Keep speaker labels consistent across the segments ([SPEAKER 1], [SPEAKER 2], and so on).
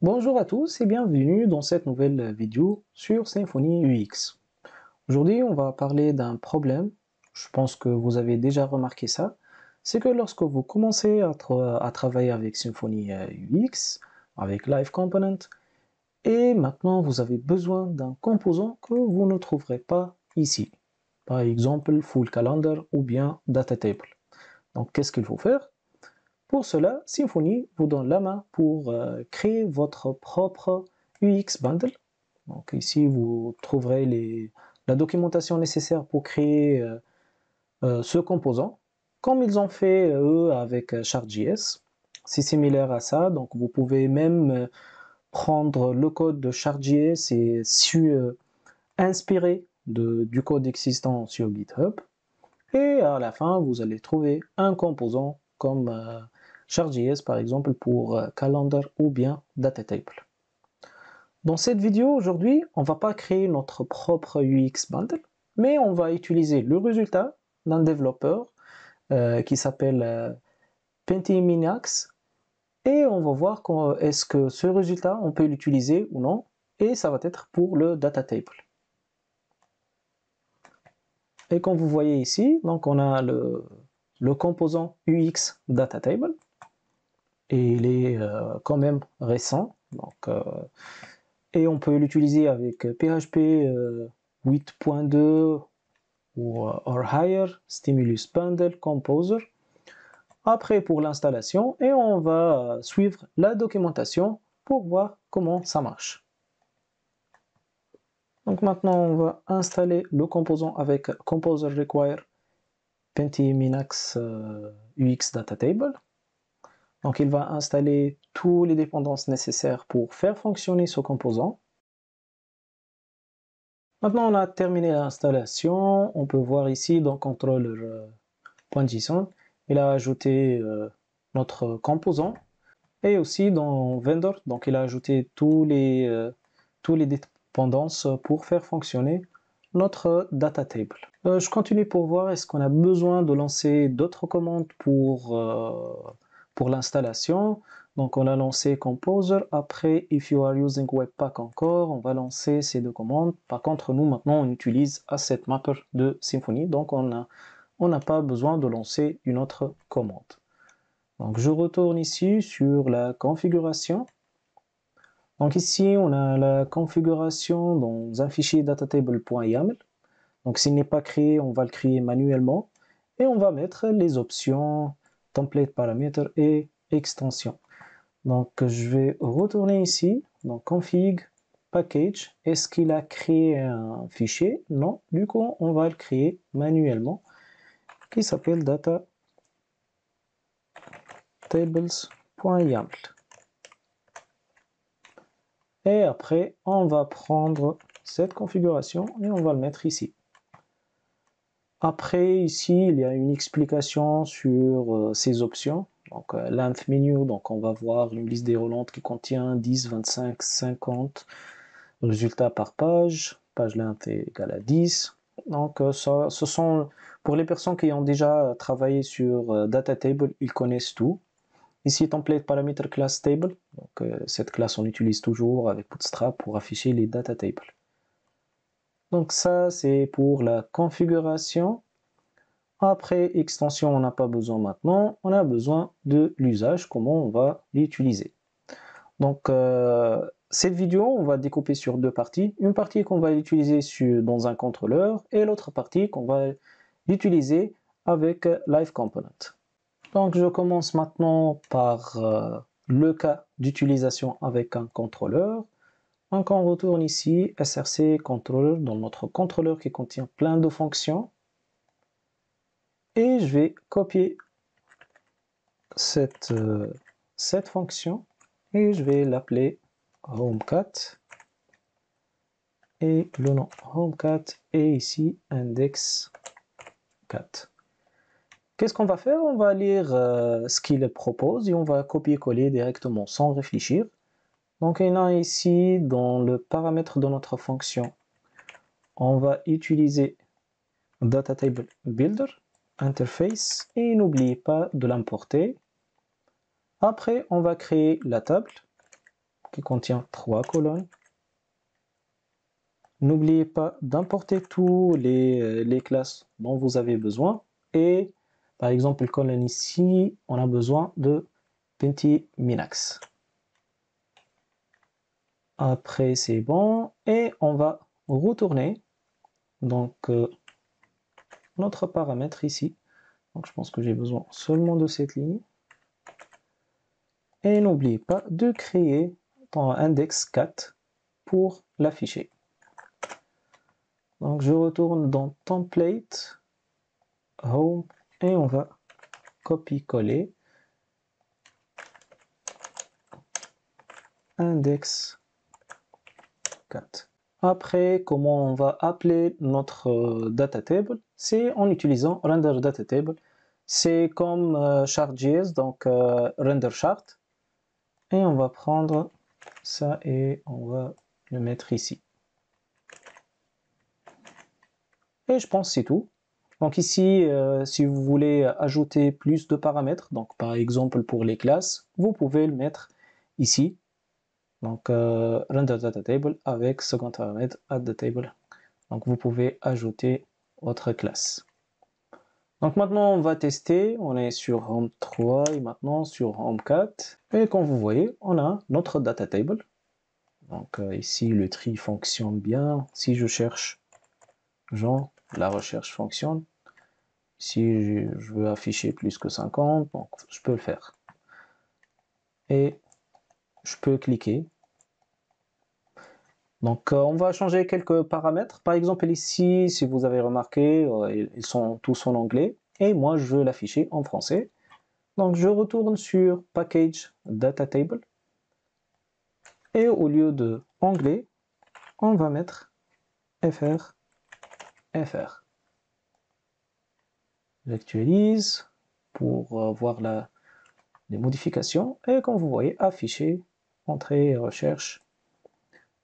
[SPEAKER 1] Bonjour à tous et bienvenue dans cette nouvelle vidéo sur Symfony UX. Aujourd'hui, on va parler d'un problème, je pense que vous avez déjà remarqué ça, c'est que lorsque vous commencez à travailler avec Symfony UX, avec Live Component, et maintenant vous avez besoin d'un composant que vous ne trouverez pas ici. Par exemple, Full Calendar ou bien Data Table. Donc qu'est-ce qu'il faut faire? Pour cela, Symfony vous donne la main pour créer votre propre UX Bundle. Donc ici, vous trouverez la documentation nécessaire pour créer ce composant, comme ils ont fait eux avec Chart.js. C'est similaire à ça, donc vous pouvez même prendre le code de Chart.js et inspirer du code existant sur GitHub. Et à la fin, vous allez trouver un composant comme Chart.js par exemple pour Calendar ou bien Datatable. Dans cette vidéo aujourd'hui, on ne va pas créer notre propre UX bundle, mais on va utiliser le résultat d'un développeur qui s'appelle Pentiminax et on va voir est-ce que ce résultat on peut l'utiliser ou non, et ça va être pour le Datatable. Et comme vous voyez ici, donc on a le composant UX Datatable, et il est quand même récent, et on peut l'utiliser avec PHP 8.2 ou or higher, Stimulus Bundle, Composer. Après pour l'installation, et on va suivre la documentation pour voir comment ça marche. Donc maintenant on va installer le composant avec Composer Require Pentiminax UX Datatable. Donc il va installer toutes les dépendances nécessaires pour faire fonctionner ce composant. Maintenant on a terminé l'installation, on peut voir ici dans controller.json, il a ajouté notre composant, et aussi dans vendor, donc il a ajouté tous les dépendances pour faire fonctionner notre data table. Je continue pour voir est-ce qu'on a besoin de lancer d'autres commandes pour l'installation. Donc on a lancé Composer, après if you are using Webpack encore, on va lancer ces deux commandes. Par contre nous maintenant on utilise Asset Mapper de Symfony, donc on n'a pas besoin de lancer une autre commande. Donc je retourne ici sur la configuration. Donc ici on a la configuration dans un fichier datatable.yaml. Donc s'il n'est pas créé, on va le créer manuellement. Et on va mettre les options, template paramètres et extension. Donc je vais retourner ici, donc config, package. Est-ce qu'il a créé un fichier? Non, du coup on va le créer manuellement, qui s'appelle datatables.yaml. Et après on va prendre cette configuration et on va le mettre ici. Après, ici, il y a une explication sur ces options. Donc, length menu, donc on va voir une liste déroulante qui contient 10, 25, 50 résultats par page. Page length est égale à 10. Donc, ce sont pour les personnes qui ont déjà travaillé sur Datatable, ils connaissent tout. Ici, template paramètre class table. Donc, cette classe, on utilise toujours avec Bootstrap pour afficher les Datatables. Donc ça, c'est pour la configuration. Après, extension, on n'a pas besoin maintenant. On a besoin de l'usage, comment on va l'utiliser. Donc, cette vidéo, on va découper sur deux parties. Une partie qu'on va utiliser dans un contrôleur et l'autre partie qu'on va l'utiliser avec Live Component. Donc, je commence maintenant par le cas d'utilisation avec un contrôleur. Donc on retourne ici, src controller, dans notre contrôleur qui contient plein de fonctions. Et je vais copier cette fonction et je vais l'appeler homecat. Et le nom homecat est ici index4. Qu'est-ce qu'on va faire? On va lire ce qu'il propose et on va copier-coller directement sans réfléchir. Donc il y a ici dans le paramètre de notre fonction, on va utiliser Datatable Builder, interface, et n'oubliez pas de l'importer. Après, on va créer la table qui contient 3 colonnes. N'oubliez pas d'importer tous les classes dont vous avez besoin. Et par exemple, colonne ici, on a besoin de Pentiminax. Après, c'est bon. Et on va retourner donc notre paramètre ici. Donc je pense que j'ai besoin seulement de cette ligne. Et n'oubliez pas de créer ton index 4 pour l'afficher. Donc je retourne dans Template, Home, et on va copier-coller index 4. Après, comment on va appeler notre data table? C'est en utilisant render data table. C'est comme chart.js, donc render chart. Et on va prendre ça et on va le mettre ici. Et je pense que c'est tout. Donc ici, si vous voulez ajouter plus de paramètres, donc par exemple pour les classes, vous pouvez le mettre ici. Donc render data table avec second paramètre add the table. Donc vous pouvez ajouter votre classe. Donc maintenant on va tester, on est sur Home 3 et maintenant sur Home 4. Et comme vous voyez, on a notre data table. Donc ici le tri fonctionne bien. Si je cherche Jean, la recherche fonctionne. Si je veux afficher plus que 50, donc je peux le faire. Et je peux cliquer. Donc on va changer quelques paramètres. Par exemple ici, si vous avez remarqué, ils sont tous en anglais. Et moi, je veux l'afficher en français. Donc je retourne sur Package Data Table. Et au lieu de anglais, on va mettre FR. J'actualise pour voir les modifications. Et comme vous voyez, afficher, entrée, recherche.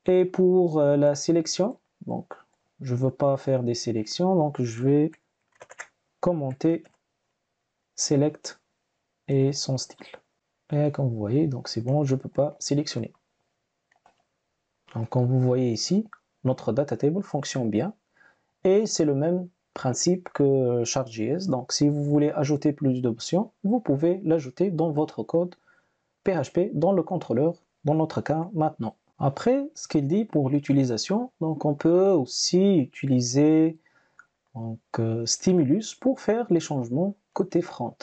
[SPEAKER 1] Et pour la sélection, donc je ne veux pas faire des sélections, donc je vais commenter select et son style. Et comme vous voyez, donc c'est bon, je ne peux pas sélectionner. Donc comme vous voyez ici, notre data table fonctionne bien et c'est le même principe que chart.js. Donc si vous voulez ajouter plus d'options, vous pouvez l'ajouter dans votre code PHP dans le contrôleur, dans notre cas maintenant. Après, ce qu'il dit pour l'utilisation, donc on peut aussi utiliser donc, Stimulus pour faire les changements côté front.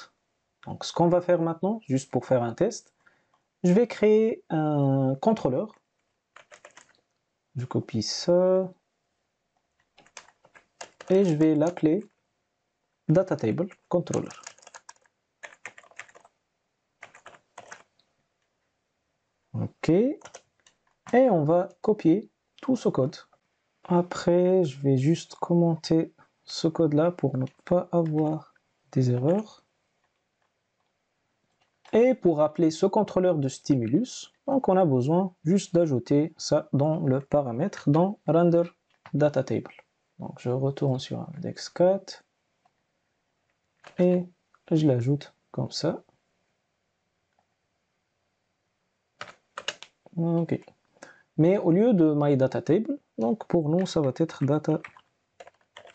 [SPEAKER 1] Donc ce qu'on va faire maintenant, juste pour faire un test, je vais créer un contrôleur. Je copie ça et je vais l'appeler DataTable Controller. Ok. Et on va copier tout ce code. Après, je vais juste commenter ce code-là pour ne pas avoir des erreurs. Et pour appeler ce contrôleur de stimulus, donc on a besoin juste d'ajouter ça dans le paramètre dans render data table. Donc je retourne sur index 4 et je l'ajoute comme ça. Ok. Mais au lieu de my data table, donc pour nous ça va être data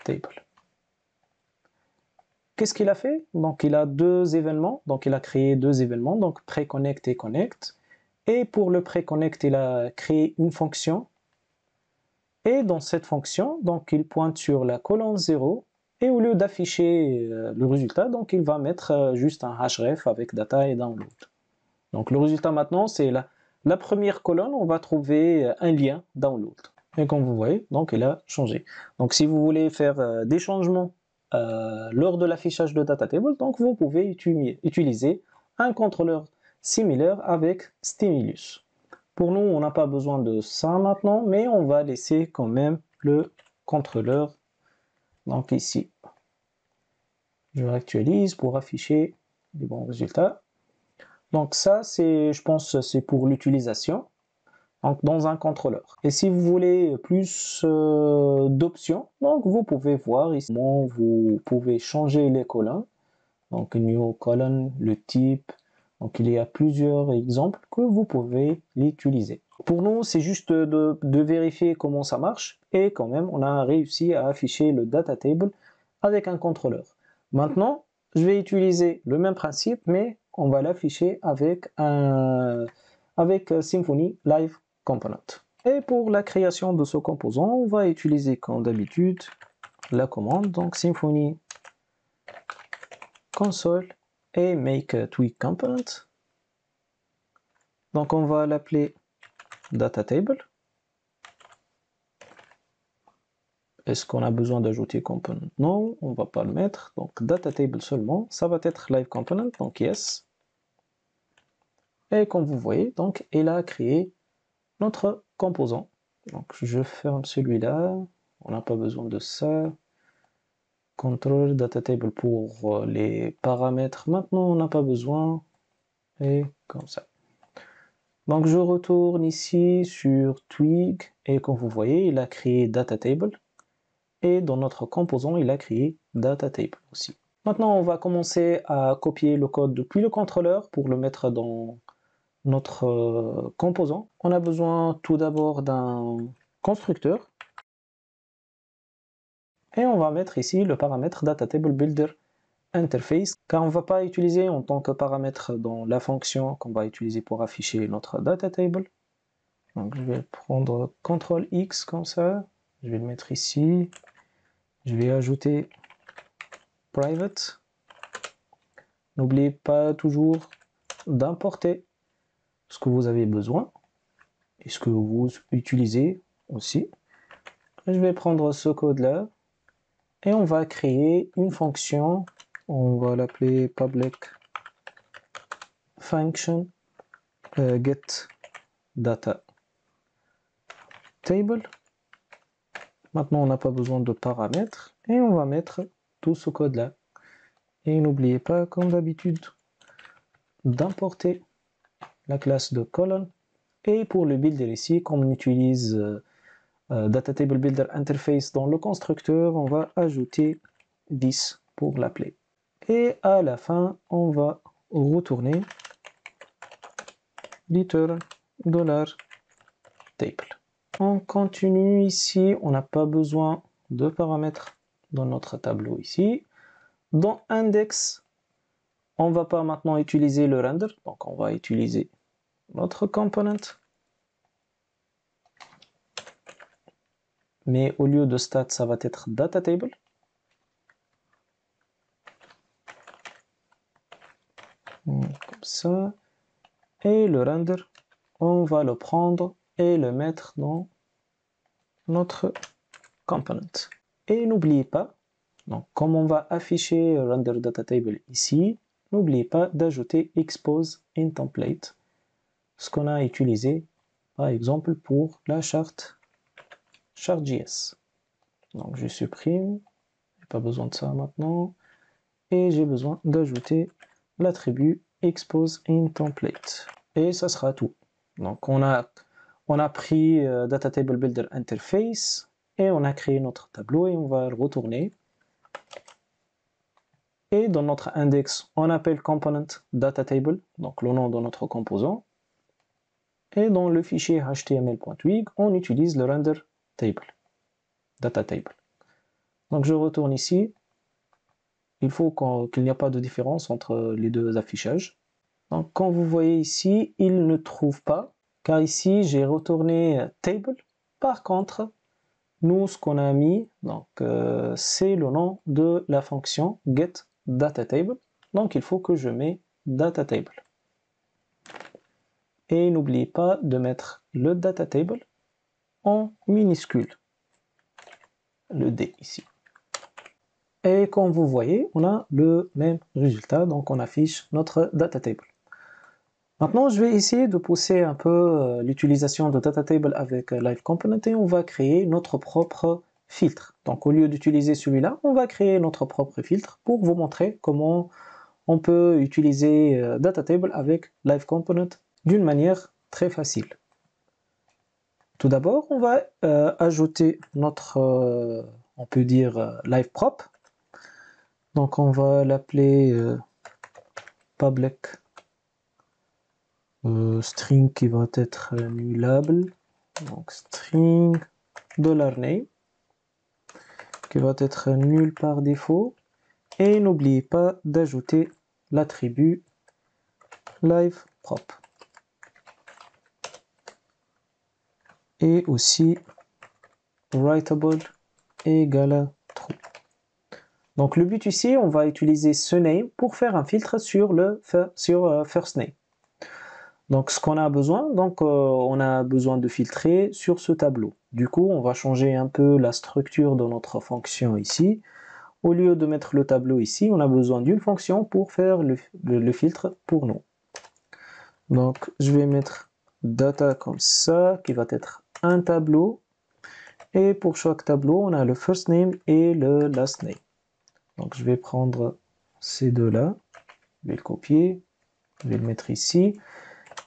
[SPEAKER 1] table. Qu'est-ce qu'il a fait? Donc il a deux événements, donc il a créé deux événements, donc préconnect et connect. Et pour le préconnect, il a créé une fonction. Et dans cette fonction, donc il pointe sur la colonne 0. Et au lieu d'afficher le résultat, donc il va mettre juste un href avec data et download. Donc le résultat maintenant, c'est la première colonne, on va trouver un lien download. Et comme vous voyez, donc il a changé. Donc si vous voulez faire des changements lors de l'affichage de data table, donc vous pouvez utiliser un contrôleur similaire avec Stimulus. Pour nous, on n'a pas besoin de ça maintenant, mais on va laisser quand même le contrôleur. Donc ici, je réactualise pour afficher les bons résultats. Donc ça, je pense, c'est pour l'utilisation dans un contrôleur. Et si vous voulez plus d'options, donc vous pouvez voir ici, vous pouvez changer les colonnes. Donc new colonne, le type, Donc il y a plusieurs exemples que vous pouvez l'utiliser. Pour nous, c'est juste de vérifier comment ça marche et quand même, on a réussi à afficher le data table avec un contrôleur. Maintenant, je vais utiliser le même principe, mais on va l'afficher avec Symfony Live Component. Et pour la création de ce composant, on va utiliser comme d'habitude la commande, donc Symfony console et make a tweak component. Donc on va l'appeler data table. Est-ce qu'on a besoin d'ajouter component? Non, on va pas le mettre. Donc data table seulement, ça va être live component, donc yes. Et comme vous voyez, donc il a créé notre composant. Donc je ferme celui-là, on n'a pas besoin de ça. Control data table pour les paramètres, maintenant on n'a pas besoin. Et comme ça. Donc je retourne ici sur Twig et comme vous voyez, il a créé data table. Et dans notre composant, il a créé data table aussi. Maintenant, on va commencer à copier le code depuis le contrôleur pour le mettre dans notre composant. On a besoin tout d'abord d'un constructeur. Et on va mettre ici le paramètre DataTableBuilder Interface, car on ne va pas utiliser en tant que paramètre dans la fonction qu'on va utiliser pour afficher notre data table. Donc je vais prendre CTRL X comme ça, je vais le mettre ici, je vais ajouter private. N'oubliez pas toujours d'importer ce que vous avez besoin et ce que vous utilisez aussi. Je vais prendre ce code-là et on va créer une fonction, on va l'appeler public function get data table. Maintenant, on n'a pas besoin de paramètres et on va mettre tout ce code-là. Et n'oubliez pas, comme d'habitude, d'importer la classe de colonne. Et pour le builder ici, comme on utilise Data Table Builder Interface dans le constructeur, on va ajouter 10 pour l'appeler. Et à la fin, on va retourner return $table. On continue ici, on n'a pas besoin de paramètres dans notre tableau ici. Dans index, on ne va pas maintenant utiliser le render, donc on va utiliser notre component. Mais au lieu de stat, ça va être data table. Comme ça. Et le render, on va le prendre et le mettre dans notre component. Et n'oubliez pas, donc comme on va afficher render data table ici, n'oubliez pas d'ajouter expose in template, ce qu'on a utilisé par exemple pour la charte chart.js. Donc je supprime, j'ai pas besoin de ça maintenant, et j'ai besoin d'ajouter l'attribut expose in template. Et ça sera tout. Donc on a pris Data Table Builder Interface et on a créé notre tableau et on va le retourner. Et dans notre index, on appelle component data table, donc le nom de notre composant. Et dans le fichier html.twig, on utilise le render table, data table. Donc je retourne ici. Il faut qu'il n'y ait pas de différence entre les deux affichages. Donc quand vous voyez ici, il ne trouve pas, car ici j'ai retourné table. Par contre, nous ce qu'on a mis, c'est le nom de la fonction getDataTable. Donc il faut que je mette datatable. Et n'oubliez pas de mettre le datatable en minuscule, le D ici. Et comme vous voyez, on a le même résultat, donc on affiche notre datatable. Maintenant, je vais essayer de pousser un peu l'utilisation de datatable avec Live Component et on va créer notre propre filtre. Donc au lieu d'utiliser celui-là, on va créer notre propre filtre pour vous montrer comment on peut utiliser datatable avec Live Component d'une manière très facile. Tout d'abord, on va ajouter notre, on peut dire, live prop. Donc on va l'appeler public string qui va être nullable, donc string $name qui va être nul par défaut, et n'oubliez pas d'ajouter l'attribut liveProp et aussi writable égale à true. Donc le but ici, on va utiliser ce name pour faire un filtre sur first name. Donc ce qu'on a besoin, on a besoin de filtrer sur ce tableau. Du coup, on va changer un peu la structure de notre fonction ici. Au lieu de mettre le tableau ici, on a besoin d'une fonction pour faire le filtre pour nous. Donc je vais mettre data comme ça, qui va être un tableau. Et pour chaque tableau, on a le first name et le last name. Donc je vais prendre ces deux-là, je vais le copier, je vais le mettre ici.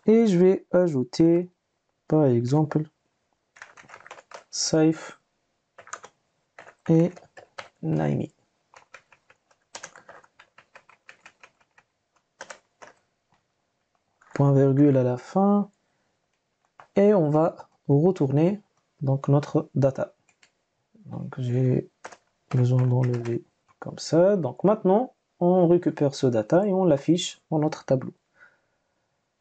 [SPEAKER 1] Et je vais ajouter, par exemple, Saif et Naimi. Point virgule à la fin. Et on va retourner donc notre data. Donc j'ai besoin d'enlever comme ça. Donc maintenant, on récupère ce data et on l'affiche dans notre tableau.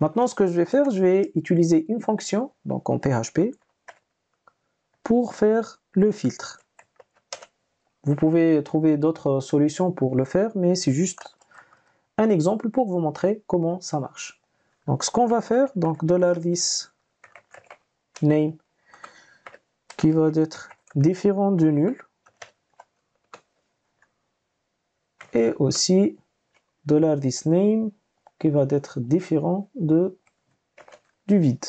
[SPEAKER 1] Maintenant, ce que je vais faire, je vais utiliser une fonction, donc en PHP, pour faire le filtre. Vous pouvez trouver d'autres solutions pour le faire, mais c'est juste un exemple pour vous montrer comment ça marche. Donc ce qu'on va faire, donc $this name qui va être différent de nul, et aussi $this name qui va être différent du vide.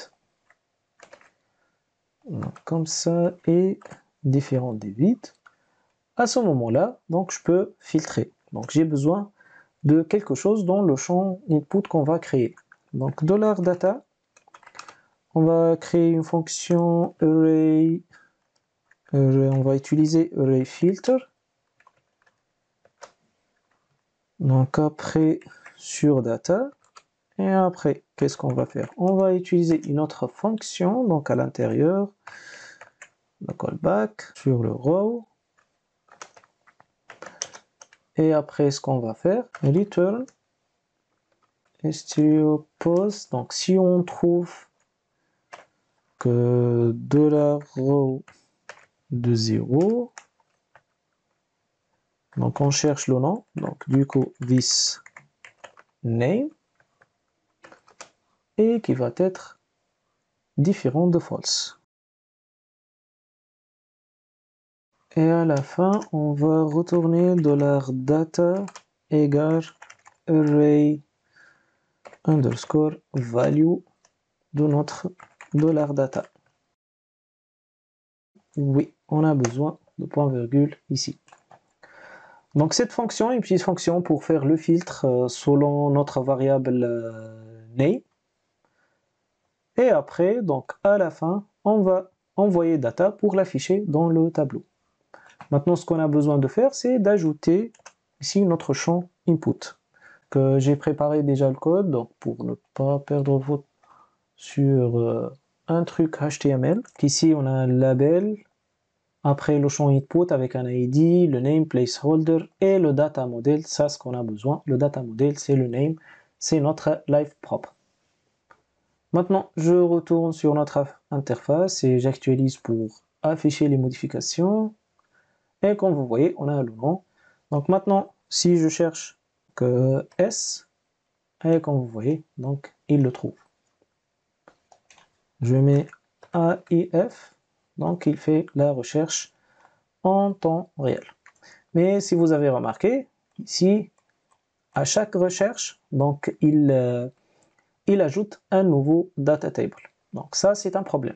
[SPEAKER 1] Donc, comme ça, et différent du vide. À ce moment-là, donc je peux filtrer. Donc j'ai besoin de quelque chose dans le champ input qu'on va créer. Donc $data, on va créer une fonction array, on va utiliser arrayFilter. Donc après sur data, et après qu'est-ce qu'on va faire? On va utiliser une autre fonction, donc à l'intérieur, le callback sur le row. Et après, ce qu'on va faire, return stdio_pos. Donc, si on trouve que $row de 0, donc on cherche le nom. Donc, du coup, this name, et qui va être différent de false. Et à la fin, on va retourner $data égale array underscore value de notre $data. Oui, on a besoin de point virgule ici. Donc cette fonction est une petite fonction pour faire le filtre selon notre variable name. Et après, donc à la fin, on va envoyer data pour l'afficher dans le tableau. Maintenant, ce qu'on a besoin de faire, c'est d'ajouter ici notre champ input, que j'ai préparé déjà le code, donc pour ne pas perdre votre sur un truc HTML. Ici, on a un label, après le champ input avec un ID, le name placeholder et le data model, ça ce qu'on a besoin. Le data model, c'est le name, c'est notre liveProp. Maintenant, je retourne sur notre interface et j'actualise pour afficher les modifications. Et comme vous voyez, on a le nom. Donc maintenant, si je cherche que S, et comme vous voyez, donc il le trouve. Je mets AIF, donc il fait la recherche en temps réel. Mais si vous avez remarqué, ici, à chaque recherche, donc il ajoute un nouveau data table. Donc ça, c'est un problème.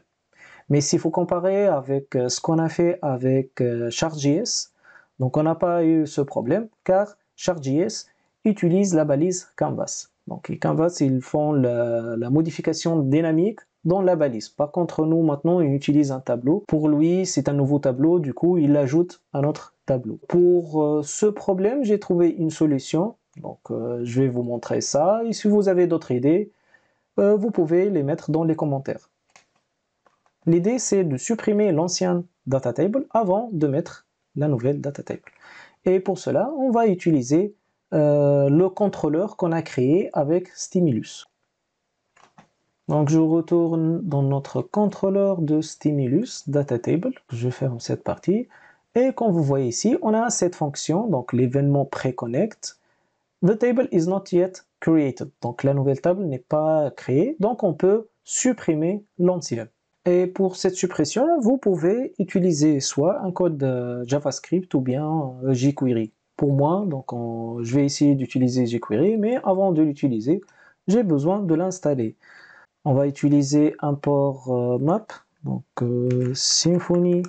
[SPEAKER 1] Mais s'il faut comparer avec ce qu'on a fait avec Chart.js, donc on n'a pas eu ce problème, car Chart.js utilise la balise Canvas. Donc les Canvas, ils font la modification dynamique dans la balise. Par contre, nous, maintenant, on utilise un tableau. Pour lui, c'est un nouveau tableau, du coup, il l'ajoute à notre tableau. Pour ce problème, j'ai trouvé une solution. Donc, je vais vous montrer ça. Et si vous avez d'autres idées, vous pouvez les mettre dans les commentaires. L'idée, c'est de supprimer l'ancien data table avant de mettre la nouvelle data table. Et pour cela, on va utiliser le contrôleur qu'on a créé avec Stimulus. Donc je retourne dans notre contrôleur de Stimulus Data Table. Je ferme cette partie. Et comme vous voyez ici, on a cette fonction, donc l'événement pré-connect. The table is not yet created. Donc la nouvelle table n'est pas créée, donc on peut supprimer l'ancienne. Et pour cette suppression, vous pouvez utiliser soit un code JavaScript ou bien jQuery. Pour moi, donc je vais essayer d'utiliser jQuery, mais avant de l'utiliser, j'ai besoin de l'installer. On va utiliser import map, donc Symfony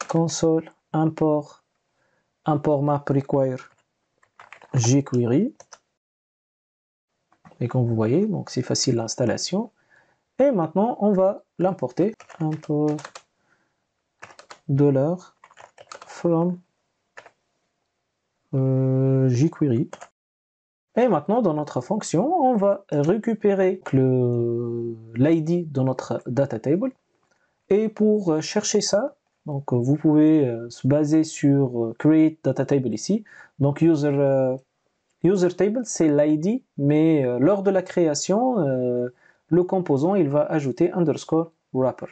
[SPEAKER 1] console import map require jQuery. Et comme vous voyez, donc c'est facile l'installation. Et maintenant, on va l'importer. Import $from jQuery. Et maintenant, dans notre fonction, on va récupérer l'ID de notre data table. Et pour chercher ça, donc vous pouvez se baser sur create data table ici. Donc user table, c'est l'ID, mais lors de la création, le composant, il va ajouter underscore wrapper.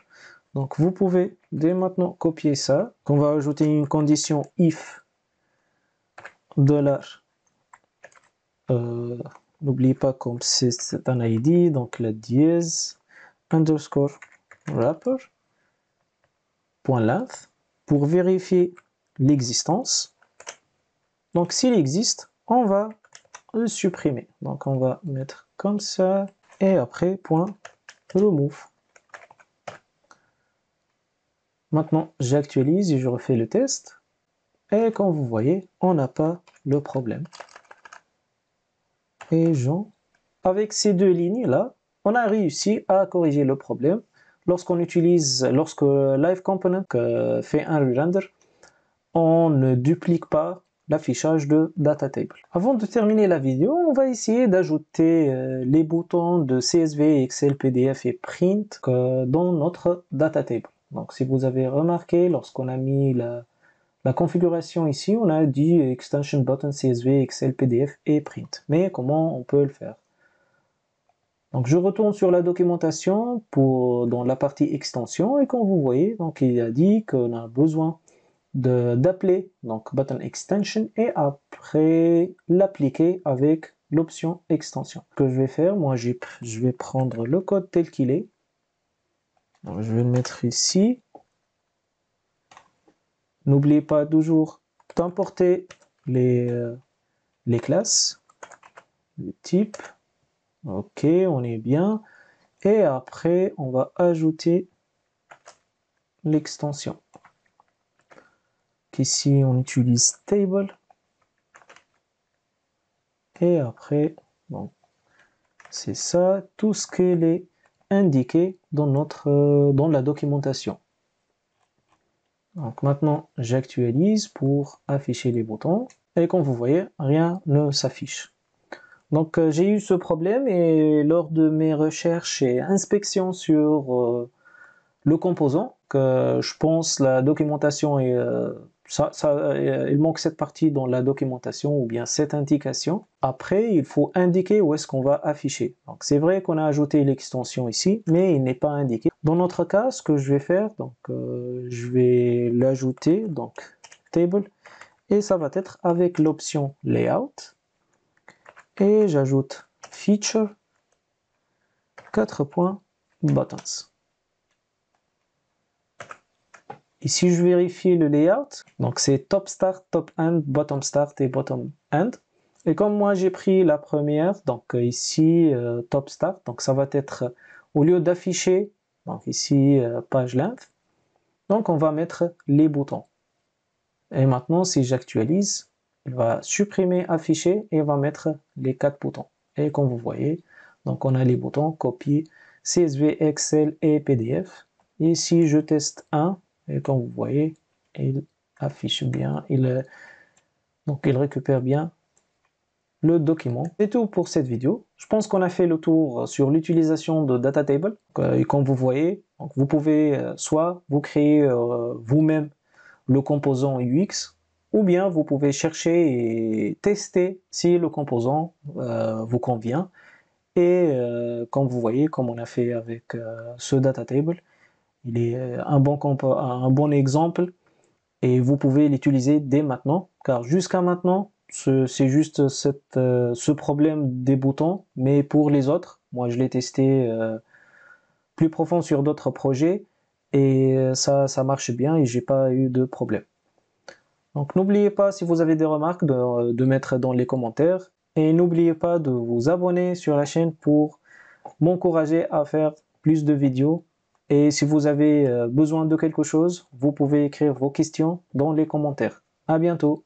[SPEAKER 1] Donc vous pouvez dès maintenant copier ça. On va ajouter une condition if n'oubliez pas comme c'est un ID, donc la dièse underscore wrapper point length pour vérifier l'existence. Donc s'il existe, on va le supprimer. Donc on va mettre comme ça et après point remove. Maintenant j'actualise et je refais le test et comme vous voyez, on n'a pas le problème. Et avec ces deux lignes là, on a réussi à corriger le problème. Lorsque Live Component fait un re-render, on ne duplique pas l'affichage de data table. Avant de terminer la vidéo, on va essayer d'ajouter les boutons de CSV, Excel, PDF et Print dans notre data table. Donc si vous avez remarqué, lorsqu'on a mis la configuration ici, on a dit Extension Button CSV, Excel, PDF et Print. Mais comment on peut le faire? Donc je retourne sur la documentation dans la partie extension et comme vous voyez, donc il a dit qu'on a besoin d'appeler donc button extension et après l'appliquer avec l'option extension. Ce que je vais faire, moi je vais prendre le code tel qu'il est. Donc, je vais le mettre ici. N'oubliez pas toujours d'importer les classes, le type. Ok, on est bien. Et après, on va ajouter l'extension. Ici, on utilise table. Et après, bon, c'est ça, tout ce qui est indiqué dans la documentation. Donc maintenant, j'actualise pour afficher les boutons. Et comme vous voyez, rien ne s'affiche. Donc j'ai eu ce problème et lors de mes recherches et inspections sur le composant, que je pense la documentation est il manque cette partie dans la documentation ou bien cette indication. Après, il faut indiquer où est-ce qu'on va afficher. Donc c'est vrai qu'on a ajouté l'extension ici, mais il n'est pas indiqué. Dans notre cas, ce que je vais faire, donc je vais l'ajouter, donc table, et ça va être avec l'option layout. Et j'ajoute feature 4 points buttons. Ici, je vérifie le layout. Donc, c'est top start, top end, bottom start et bottom end. Et comme moi, j'ai pris la première, donc ici, top start, donc ça va être, au lieu d'afficher, donc ici, page length, donc on va mettre les boutons. Et maintenant, si j'actualise, il va supprimer afficher et il va mettre les 4 boutons. Et comme vous voyez, donc on a les boutons copier, CSV, Excel et PDF. Et si je teste un, et comme vous voyez, il affiche bien, donc il récupère bien le document. C'est tout pour cette vidéo. Je pense qu'on a fait le tour sur l'utilisation de data table. Et comme vous voyez, donc vous pouvez soit vous créer vous-même le composant UX, ou bien vous pouvez chercher et tester si le composant vous convient. Et comme vous voyez, comme on a fait avec ce data table, il est un bon exemple et vous pouvez l'utiliser dès maintenant, car jusqu'à maintenant, c'est juste ce problème des boutons, mais pour les autres, moi je l'ai testé plus profond sur d'autres projets et ça marche bien et j'ai pas eu de problème. Donc n'oubliez pas, si vous avez des remarques, de mettre dans les commentaires et n'oubliez pas de vous abonner sur la chaîne pour m'encourager à faire plus de vidéos. Et si vous avez besoin de quelque chose, vous pouvez écrire vos questions dans les commentaires. À bientôt!